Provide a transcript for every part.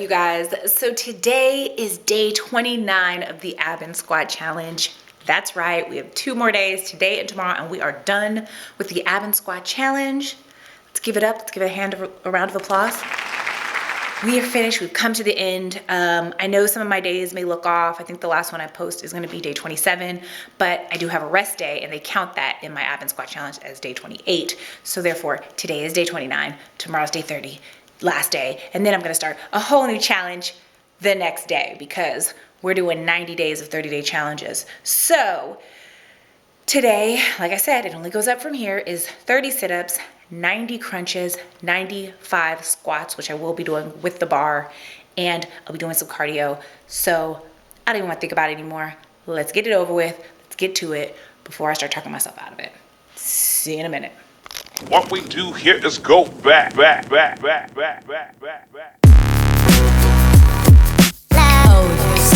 you guys? So today is day 29 of the Ab and Squat Challenge. That's right, we have 2 more days, today and tomorrow, and we are done with the Ab and Squat Challenge. Let's give it up, let's give it a round of applause. We are finished, we've come to the end. I know some of my days may look off. I think the last one I post is gonna be day 27, but I do have a rest day and they count that in my Ab and Squat Challenge as day 28. So therefore, today is day 29, tomorrow's day 30, last day, and then I'm gonna start a whole new challenge the next day because we're doing 90 days of 30-day challenges. So today, like I said, it only goes up from here, is 30 sit-ups, 90 crunches, 95 squats, which I will be doing with the bar, and I'll be doing some cardio. So I don't even want to think about it anymore. Let's get it over with. Let's get to it before I start talking myself out of it. See you in a minute. What we do here is go back. Otis.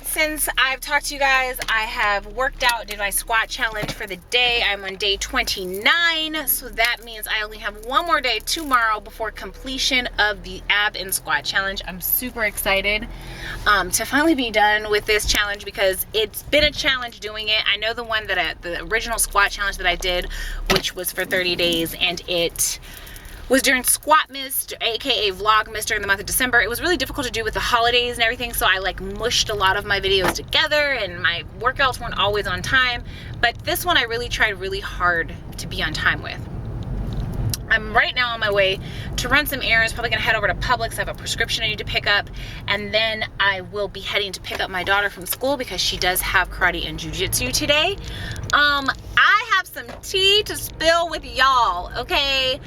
Since I've talked to you guys, I have worked out, did my squat challenge for the day. I'm on day 29, so that means I only have 1 more day tomorrow before completion of the Ab and Squat Challenge. I'm super excited to finally be done with this challenge because it's been a challenge doing it. I know the one that the original squat challenge that I did, which was for 30 days, and it was during Squatmas, aka Vlogmas, during the month of December. It was really difficult to do with the holidays and everything, so I like mushed a lot of my videos together and my workouts weren't always on time. But this one I really tried really hard to be on time with. I'm right now on my way to run some errands, probably gonna head over to Publix. I have a prescription I need to pick up, and then I will be heading to pick up my daughter from school because she does have karate and jujitsu today. I have some tea to spill with y'all, okay?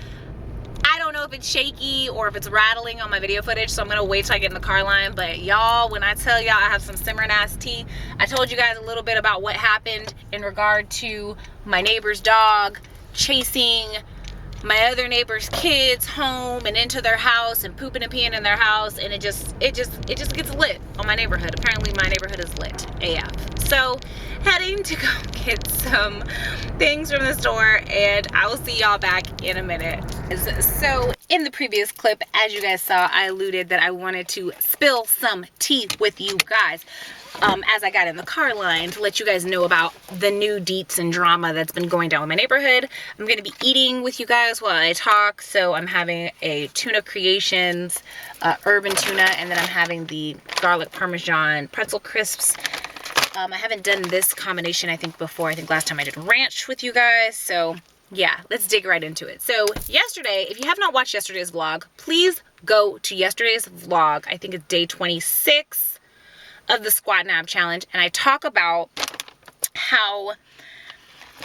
I don't know if it's shaky or if it's rattling on my video footage, so I'm gonna wait till I get in the car line. But y'all, when I tell y'all I have some simmering ass tea, I told you guys a little bit about what happened in regard to my neighbor's dog chasing my other neighbor's kids home and into their house and pooping and peeing in their house, and it just gets lit on my neighborhood. Apparently my neighborhood is lit AF. So heading to go get some things from the store, and I will see y'all back in a minute. So in the previous clip, as you guys saw, I alluded that I wanted to spill some tea with you guys as I got in the car line to let you guys know about the new deets and drama that's been going down in my neighborhood. I'm going to be eating with you guys while I talk, so I'm having a tuna creations, urban tuna, and then I'm having the garlic parmesan pretzel crisps. I haven't done this combination, I think, before. I think last time I did ranch with you guys, so yeah, let's dig right into it. So yesterday, if you have not watched yesterday's vlog, please go to yesterday's vlog. I think it's day 26 of the squat and ab challenge, and I talk about how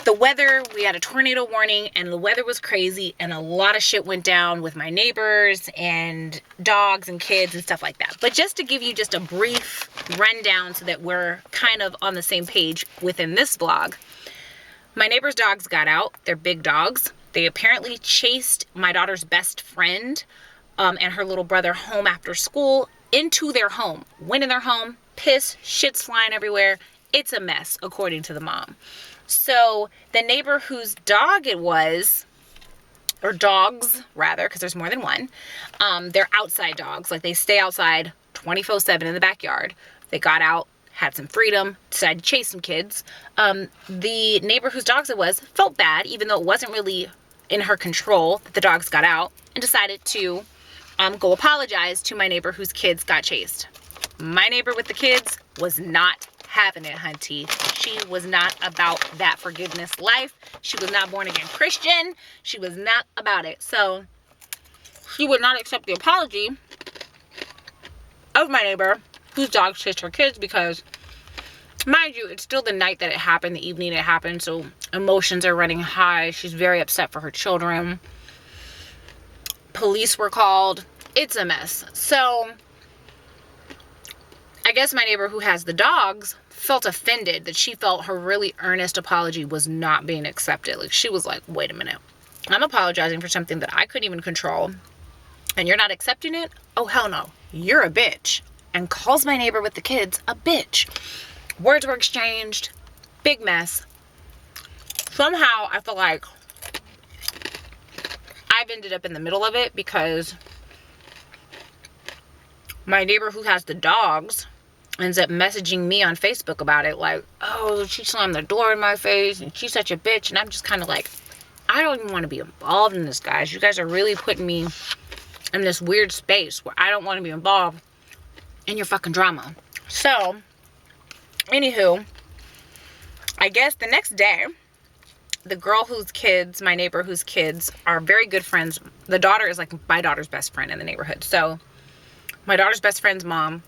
the weather, we had a tornado warning and the weather was crazy and a lot of shit went down with my neighbors and dogs and kids and stuff like that. But just to give you just a brief rundown so that we're kind of on the same page within this vlog, my neighbor's dogs got out. They're big dogs. They apparently chased my daughter's best friend and her little brother home after school into their home. Went in their home, piss, shit's flying everywhere. It's a mess, according to the mom. So the neighbor whose dog it was, or dogs rather, because there's more than one, they're outside dogs. Like they stay outside 24/7 in the backyard. They got out, had some freedom, decided to chase some kids. The neighbor whose dogs it was felt bad, even though it wasn't really in her control that the dogs got out, and decided to go apologize to my neighbor whose kids got chased. My neighbor with the kids was not having it, hunty. She was not about that forgiveness life. She was not born again Christian. She was not about it. So she would not accept the apology of my neighbor whose dog chased her kids because, mind you, it's still the night that it happened, the evening it happened, so emotions are running high. She's very upset for her children. Police were called. It's a mess. So I guess my neighbor who has the dogs felt offended that she felt her really earnest apology was not being accepted. Like she was like, wait a minute, I'm apologizing for something that I couldn't even control and you're not accepting it? Oh, hell no. You're a bitch. And calls my neighbor with the kids a bitch. Words were exchanged. Big mess. Somehow I feel like I've ended up in the middle of it because my neighbor who has the dogs ends up messaging me on Facebook about it, like, oh, she slammed the door in my face and she's such a bitch. And I'm just kind of like, I don't even want to be involved in this, guys. You guys are really putting me in this weird space where I don't want to be involved in your fucking drama. So anywho, I guess the next day, the girl whose kids, my neighbor whose kids are very good friends, the daughter is like my daughter's best friend in the neighborhood. So my daughter's best friend's mom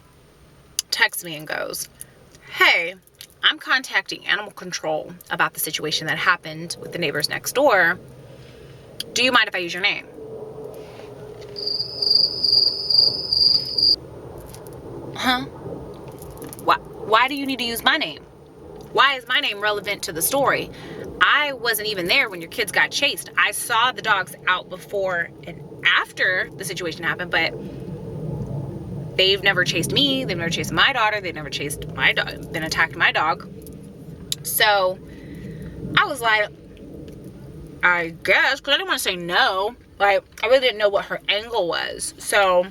texts me and goes, hey, I'm contacting animal control about the situation that happened with the neighbors next door. Do you mind if I use your name? Huh? Why do you need to use my name? Why is my name relevant to the story? I wasn't even there when your kids got chased. I saw the dogs out before and after the situation happened, but they've never chased me. They've never chased my daughter. They've never chased my dog, been attacked my dog. So I was like, I guess, because I didn't want to say no. Like, I really didn't know what her angle was. So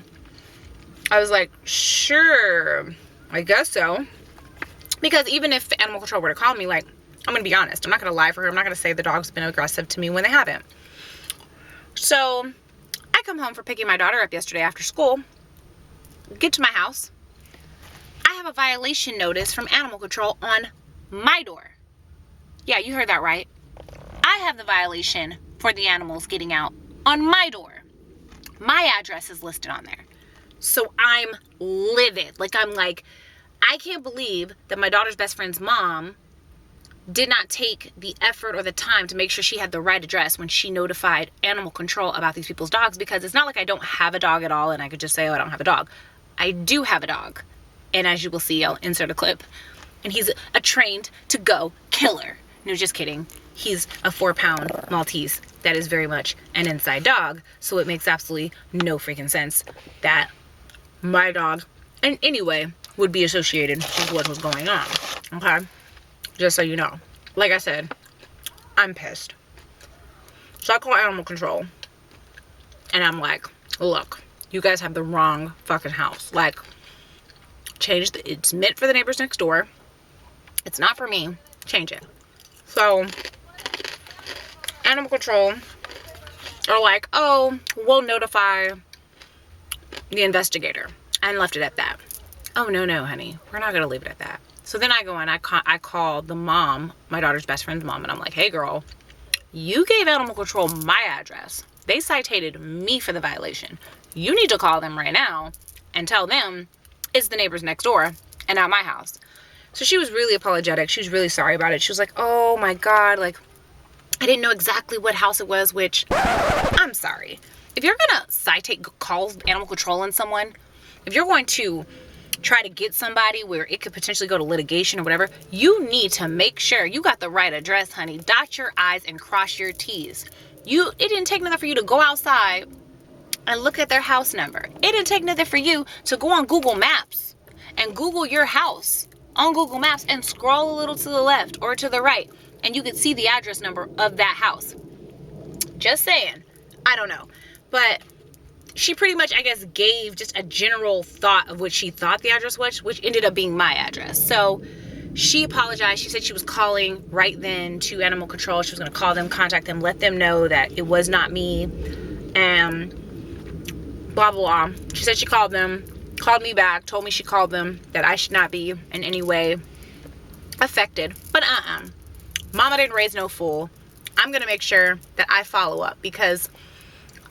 I was like, sure, I guess so. Because even if animal control were to call me, like, I'm going to be honest. I'm not going to lie for her. I'm not going to say the dog's been aggressive to me when they haven't. So I come home for picking my daughter up yesterday after school. Get to my house. I have a violation notice from animal control on my door. Yeah, you heard that right. I have the violation for the animals getting out on my door. My address is listed on there. So I'm livid. Like, I'm like, I can't believe that my daughter's best friend's mom did not take the effort or the time to make sure she had the right address when she notified animal control about these people's dogs, because it's not like I don't have a dog at all and I could just say, oh, I don't have a dog. I do have a dog. And as you will see, I'll insert a clip. And he's a trained to go killer. No, just kidding. He's a 4-pound Maltese that is very much an inside dog. So it makes absolutely no freaking sense that my dog, in any way, would be associated with what was going on. Okay? Just so you know. Like I said, I'm pissed. So I call animal control. And I'm like, look, you guys have the wrong fucking house. Like, it's meant for the neighbors next door. It's not for me. Change it. So animal control are like, oh, we'll notify the investigator. And left it at that. Oh, no, honey. We're not going to leave it at that. So then I go and I call the mom, my daughter's best friend's mom, and I'm like, hey, girl, you gave animal control my address. They citated me for the violation. You need to call them right now and tell them it's the neighbors next door and not my house. So she was really apologetic. She was really sorry about it. She was like, oh, my God, like, I didn't know exactly what house it was, which, I'm sorry. If you're gonna call animal control on someone, if you're going to try to get somebody where it could potentially go to litigation or whatever, you need to make sure you got the right address, honey. Dot your I's and cross your T's. It didn't take nothing for you to go outside and look at their house number. It didn't take nothing for you to go on Google Maps and Google your house on Google Maps and scroll a little to the left or to the right, and you could see the address number of that house. Just saying. I don't know. But she pretty much, I guess, gave just a general thought of what she thought the address was, which ended up being my address. So she apologized. She said she was calling right then to animal control. She was going to call them, contact them, let them know that it was not me, and blah, blah, blah. She said she called them, called me back, told me she called them, that I should not be in any way affected. But mama didn't raise no fool. I'm going to make sure that I follow up, because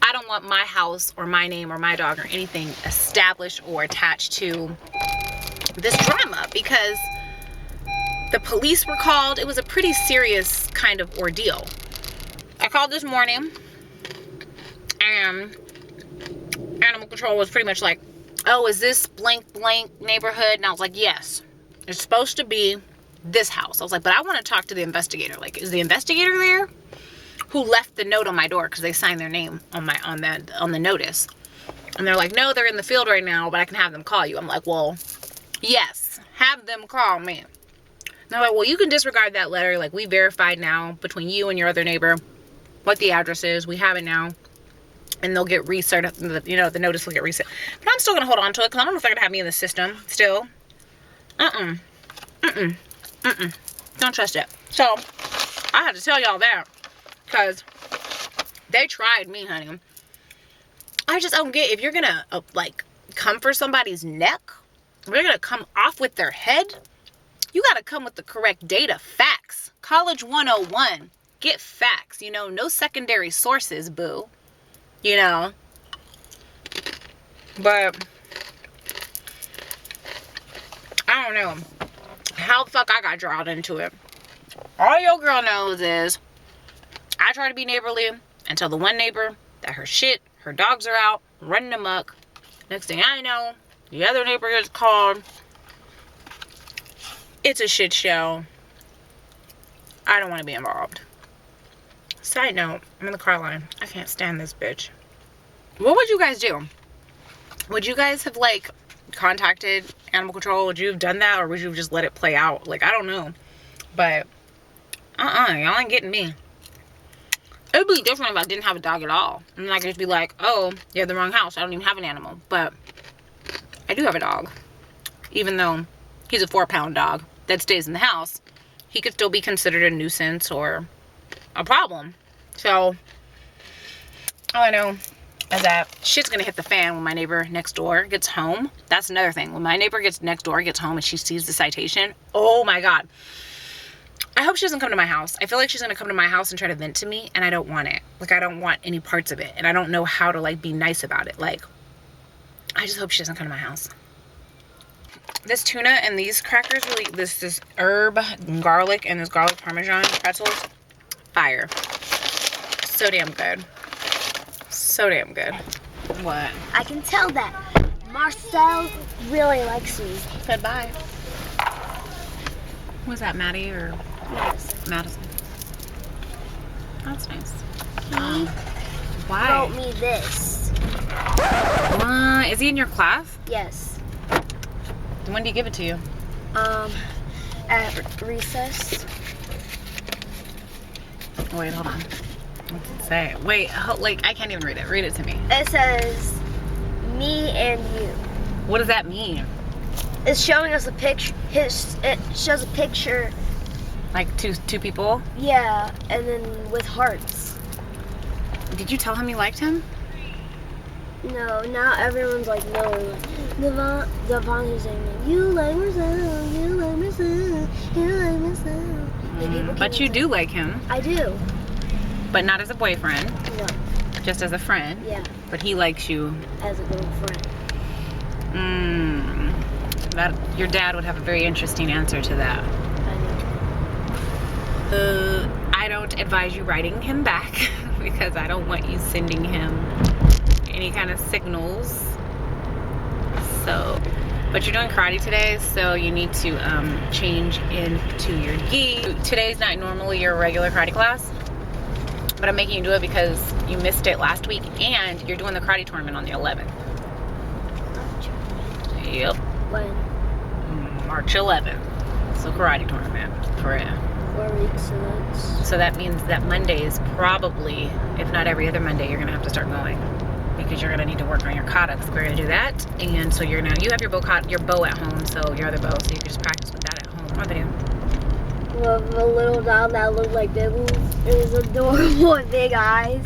I don't want my house or my name or my dog or anything established or attached to this drama, because the police were called. It was a pretty serious kind of ordeal. I called this morning, and animal control was pretty much like, oh, is this blank neighborhood? And I was like, yes, it's supposed to be this house. I was like, but I want to talk to the investigator. Like, is the investigator there? Who left the note on my door, because they signed their name on the notice. And they're like, no, they're in the field right now, but I can have them call you. I'm like, well, yes, have them call me. And they're like, well, you can disregard that letter. Like, we verified now between you and your other neighbor what the address is. We have it now. And they'll get reset. You know, the notice will get reset. But I'm still going to hold on to it, because I don't know if they're going to have me in the system still. Don't trust it. So, I had to tell y'all that, because they tried me, honey. I just don't get, if you're going to, like, come for somebody's neck, if you're going to come off with their head, you got to come with the correct data. Facts. College 101. Get facts. You know, no secondary sources, boo. You know. But I don't know how the fuck I got drawn into it. All your girl knows is I try to be neighborly and tell the one neighbor that her dogs are out running amok. Next thing I know, the other neighbor gets called. It's a shit show. I don't want to be involved. Side note, I'm in the car line. I can't stand this bitch. What would you guys do? Would you guys have, like, contacted animal control? Would you have done that, or would you have just let it play out? Like, I don't know. But, y'all ain't getting me. It would be different if I didn't have a dog at all. And I could just be like, oh, you have the wrong house. I don't even have an animal. But I do have a dog. Even though he's a 4-pound dog that stays in the house, he could still be considered a nuisance or a problem. So all I know is that shit's gonna hit the fan when my neighbor next door gets home. That's another thing. When my neighbor gets home and she sees the citation, oh my God. I hope she doesn't come to my house. I feel like she's gonna come to my house and try to vent to me, and I don't want it. Like, I don't want any parts of it, and I don't know how to, like, be nice about it. Like, I just hope she doesn't come to my house. This tuna and these crackers, really, this herb and garlic and this garlic parmesan pretzels, fire. So damn good. So damn good. What? I can tell that Marcel really likes me. Said bye. Was that Maddie or Madison? That's nice. He Why? wrote me this. Is he in your class? Yes. When do you give it to you? At recess. Wait, hold on. What's it say? Wait, like, I can't even read it. Read it to me. It says, me and you. What does that mean? It's showing us a picture. It shows a picture. Like two people? Yeah, and then with hearts. Did you tell him you liked him? No, now everyone's like, no. Devon is saying, you like Marcel, you like Marcel, you like Marcel. But you do like him. I do. But not as a boyfriend. No. Just as a friend. Yeah. But he likes you. As a girlfriend. That your dad would have a very interesting answer to that. I know. I don't advise you writing him back because I don't want you sending him any kind of signals. So, but you're doing karate today, so you need to change into your gi. Today's not normally your regular karate class, but I'm making you do it because you missed it last week, and you're doing the karate tournament on the 11th. Yep. When? March 11th. So karate tournament for him. 4 weeks, So that means that Monday is probably, if not every other Monday, you're gonna have to start going because you're gonna need to work on your kata because we're gonna do that. And so you have your bow at home, so your other bow, so you can just practice with that at home. What video? With a little dog that looked like Bibbles. It was adorable with big eyes.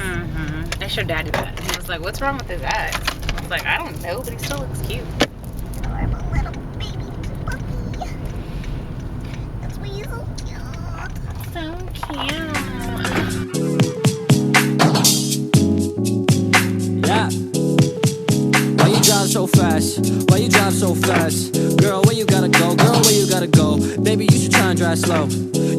I showed Daddy that. He was like, "What's wrong with his eyes?" I was like, "I don't know, but he still looks cute." I'm a little baby puppy. That's why he's so cute. So cute. Yeah. Why you drive so fast? Why you drive so fast? Girl, where you gotta go? Girl, where you gotta go? Baby, you should try and drive slow.